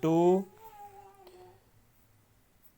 2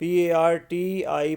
PARTI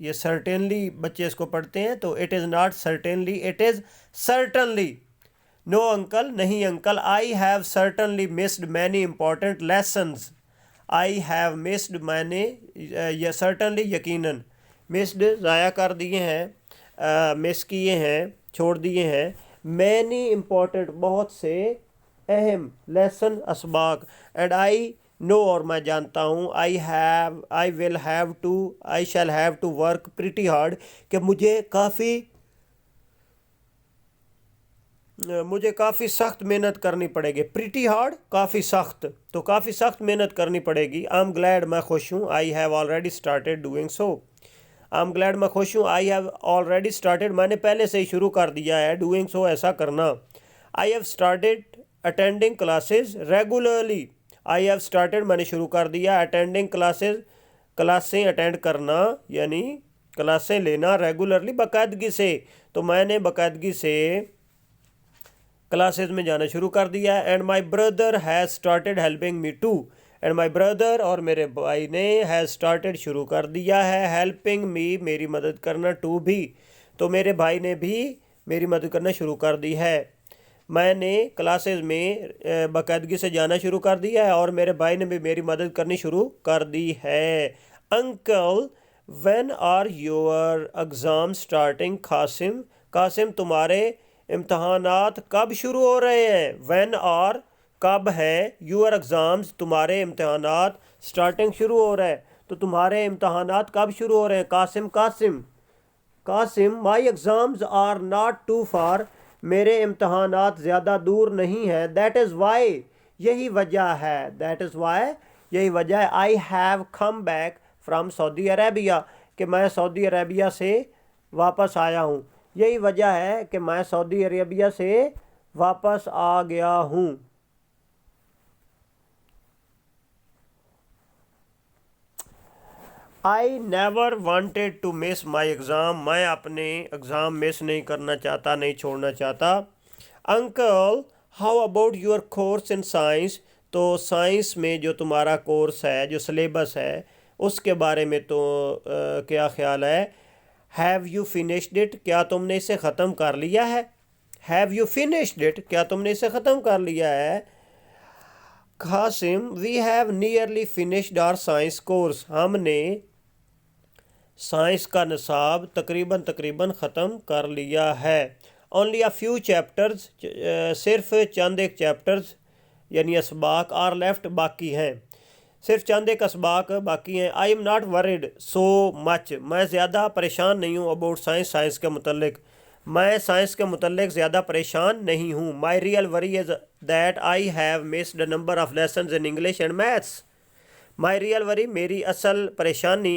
یہ certainly بچے اس کو پڑھتے ہیں تو it is not certainly, it is certainly. No uncle, نہیں uncle, I have certainly missed many important lessons. I have missed many, یہ certainly یقیناً missed ضائع کر دیے ہیں، miss کیے ہیں، چھوڑ دیے ہیں، many important بہت سے اہم lesson اسباق، and I know اور میں جانتا ہوں I shall have to work pretty hard کہ مجھے کافی سخت محنت کرنی پڑے گی. pretty hard کافی سخت، تو کافی سخت محنت کرنی پڑے گی. I'm glad میں خوش ہوں. I have already started doing so. I'm glad میں خوش ہوں. I have already started میں نے پہلے سے ہی شروع کر دیا ہے doing so ایسا کرنا. I have started attending classes regularly. I have started میں نے شروع کر دیا attending classes کلاسیں اٹینڈ کرنا یعنی کلاسیں لینا regularly باقاعدگی سے، تو میں نے باقاعدگی سے کلاسز میں جانا شروع کر دیا ہے. And my brother has started helping me too. And my brother اور میرے بھائی نے ہیز اسٹارٹیڈ شروع کر دیا ہے ہیلپنگ می میری مدد کرنا ٹو بھی، تو میرے بھائی نے بھی میری مدد کرنا شروع کر دی ہے. میں نے کلاسز میں باقاعدگی سے جانا شروع کر دیا ہے اور میرے بھائی نے بھی میری مدد کرنی شروع کر دی ہے. Uncle when are your exam starting? Qasim تمہارے امتحانات کب شروع ہو رہے ہیں؟ وین آر کب ہے، یور ایگزامز تمہارے امتحانات، اسٹارٹنگ شروع ہو رہا ہے تو تمہارے امتحانات کب شروع ہو رہے ہیں؟ Qasim my exams are not too far میرے امتحانات زیادہ دور نہیں ہیں. دیٹ از وائی یہی وجہ ہے I have come back from Saudi Arabia کہ میں سعودی عربیہ سے واپس آیا ہوں. یہی وجہ ہے کہ میں سعودی عربیہ سے واپس آ گیا ہوں. I never wanted to miss my exam. میں اپنے ایگزام مس نہیں کرنا چاہتا، نہیں چھوڑنا چاہتا. Uncle, how about your course in science? تو سائنس میں جو تمہارا کورس ہے، جو سلیبس ہے، اس کے بارے میں تو کیا خیال ہے؟ Have you finished it? کیا تم نے اسے ختم کر لیا ہے؟ Have you finished it? کیا تم نے اسے ختم کر لیا ہے؟ Qasim we have nearly finished our science course. ہم نے سائنس کا نصاب تقریباً ختم کر لیا ہے. Only a few chapters صرف چند ایک چیپٹرز یعنی اسباق are left باقی ہیں، صرف چند ایک اسباق باقی ہیں. I am not worried so much. میں زیادہ پریشان نہیں ہوں about سائنس کے متعلق. میں سائنس کے متعلق زیادہ پریشان نہیں ہوں. My real worry is that I have missed a number of lessons in English and Maths. My real worry میری اصل پریشانی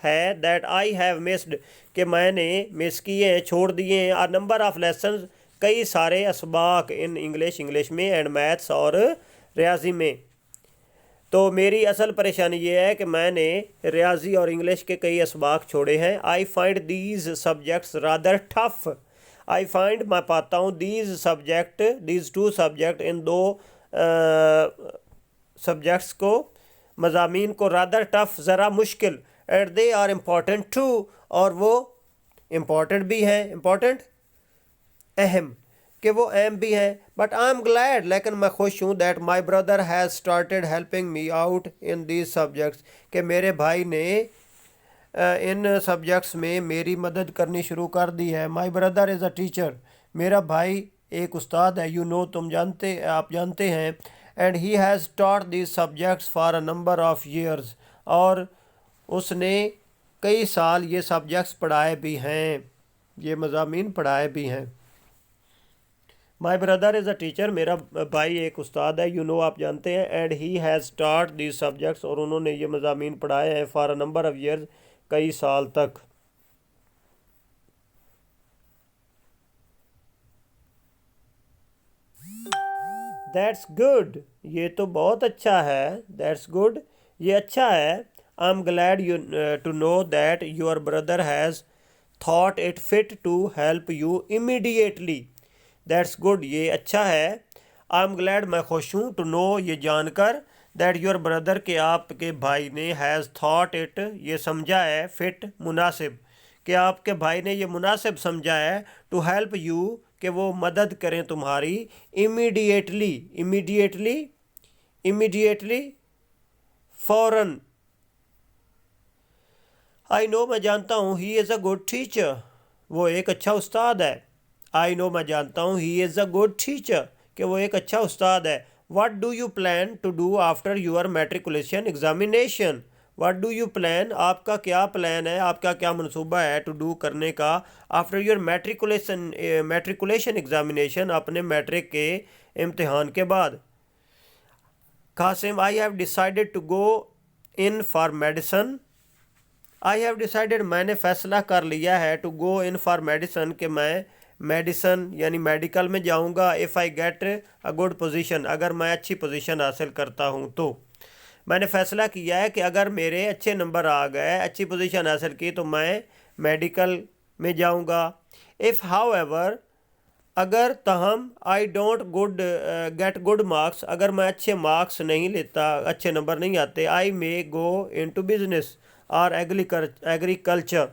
ہے that I have missed کہ میں نے مس کیے ہیں، چھوڑ دیے ہیں a number of lessons کئی سارے اسباق in انگلش میں and Maths اور ریاضی میں. تو میری اصل پریشانی یہ ہے کہ میں نے ریاضی اور انگلش کے کئی اسباق چھوڑے ہیں. I find these subjects rather tough. میں پاتا ہوں these two subject ان دو سبجیکٹس کو، مضامین کو rather tough ذرا مشکل. and they are important too اور وہ important بھی ہیں، اہم کہ وہ اہم بھی ہیں. but I'm glad لیکن میں خوش ہوں that my brother has started helping me out in these subjects کہ میرے بھائی نے ان سبجیکٹس میں میری مدد کرنی شروع کر دی ہے. my brother is a teacher. میرا بھائی ایک استاد ہے. آپ جانتے ہیں. and he has taught these subjects for a number of years اور اس نے کئی سال یہ سبجیکٹس پڑھائے بھی ہیں، یہ مضامین پڑھائے بھی ہیں. my brother is a teacher. میرا بھائی ایک استاد ہے. آپ جانتے ہیں. and he has taught these subjects اور انہوں نے یہ مضامین پڑھائے ہیں for a number of years کئی سال تک. That's good. یہ تو بہت اچھا ہے. That's good. یہ اچھا ہے. I'm glad to know that your brother has thought it fit to help you immediately. That's good. یہ اچھا ہے. I'm glad میں خوش ہوں to know یہ جان کر that your brother کہ آپ کے بھائی نے has thought it یہ سمجھا ہے fit مناسب کہ آپ کے بھائی نے یہ مناسب سمجھا ہے ٹو ہیلپ یو کہ وہ مدد کریں تمہاری امیڈیٹلی فوراً. آئی نو میں جانتا ہوں ہی از اے گڈ ٹیچر وہ ایک اچھا استاد ہے. آئی نو میں جانتا ہوں ہی از اے گڈ ٹیچر کہ وہ ایک اچھا استاد ہے. What do you plan to do after your matriculation examination. What do you plan آپ کا کیا پلان ہے, آپ کا کیا منصوبہ ہے ٹو ڈو کرنے کا آفٹر یور میٹریکولیشن ایگزامینیشن اپنے میٹرک کے امتحان کے بعد. Qasim I have decided to go in for medicine. I have decided میں نے فیصلہ کر لیا ہے to go in for medicine کہ میں میڈیسن یعنی میڈیکل میں جاؤں گا. If I get a good position اگر میں اچھی پوزیشن حاصل کرتا ہوں تو. میں نے فیصلہ کیا ہے کہ اگر میرے اچھے نمبر آ گئے, اچھی پوزیشن حاصل کی تو میں میڈیکل میں جاؤں گا. اف ہاؤ ایور اگر تاہم I don't get good marks اگر میں اچھے مارکس نہیں لیتا, اچھے نمبر نہیں آتے, آئی مے گو انٹو بزنس اور ایگریکلچر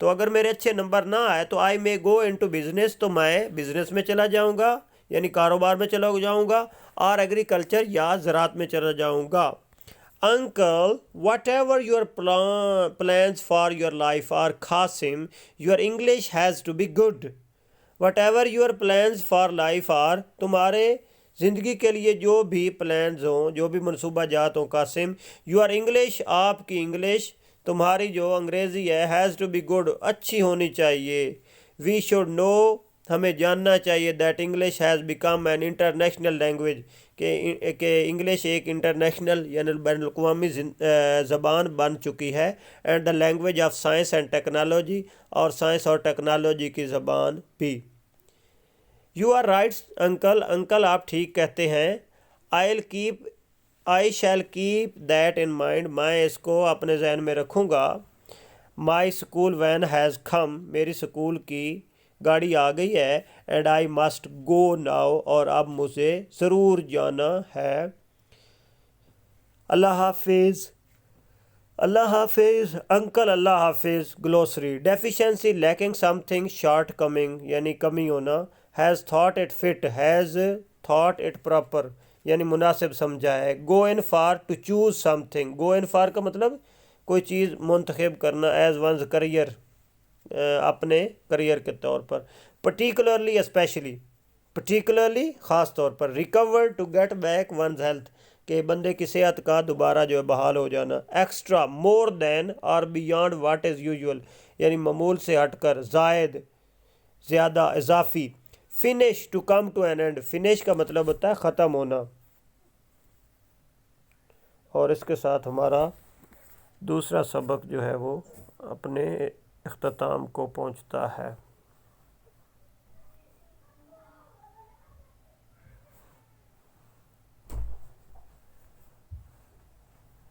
تو اگر میرے اچھے نمبر نہ آئے تو آئی مے گو انٹو بزنس تو میں بزنس میں چلا جاؤں گا یعنی کاروبار میں چلا جاؤں گا, اور ایگریکلچر یا زراعت میں چلا جاؤں گا. Uncle, whatever your plans for your life are, Qasim, your English has to be good. Whatever your plans for life are, تمہارے زندگی کے لیے جو بھی پلانز ہوں, جو بھی منصوبہ جات ہوں قاسم, your English آپ کی انگلش تمہاری جو انگریزی ہے has to be good اچھی ہونی چاہیے. We should know ہمیں جاننا چاہیے that English has become an international language کہ انگلش ایک انٹرنیشنل یعنی بین الاقوامی زبان بن چکی ہے. And the language of science and technology اور سائنس اور ٹیکنالوجی کی زبان بھی. You are right uncle, uncle آپ ٹھیک کہتے ہیں. I shall keep that in mind میں اس کو اپنے ذہن میں رکھوں گا. My school van has come میری اسکول کی گاڑی آ گئی ہے. And I must go now اور اب مجھے ضرور جانا ہے. اللہ حافظ. اللہ حافظ انکل, اللہ حافظ. Glossary deficiency lacking something, shortcoming یعنی کمی ہونا. Has thought it fit, has thought it proper یعنی مناسب سمجھا ہے. Go in for to choose something, go in for کا مطلب کوئی چیز منتخب کرنا. ایز ونز کریئر اپنے کریئر کے طور پر. پرٹیکولرلی اسپیشلی, پرٹیکولرلی خاص طور پر. Recover to get back one's health کہ بندے کی صحت کا دوبارہ جو ہے بحال ہو جانا. ایکسٹرا, مور دین اور بیانڈ واٹ از یوزول یعنی معمول سے ہٹ کر, زائد زیادہ اضافی. Finish to come to an end, finish کا مطلب ہوتا ہے ختم ہونا. اور اس کے ساتھ ہمارا دوسرا سبق جو ہے وہ اپنے اختتام کو پہنچتا ہے.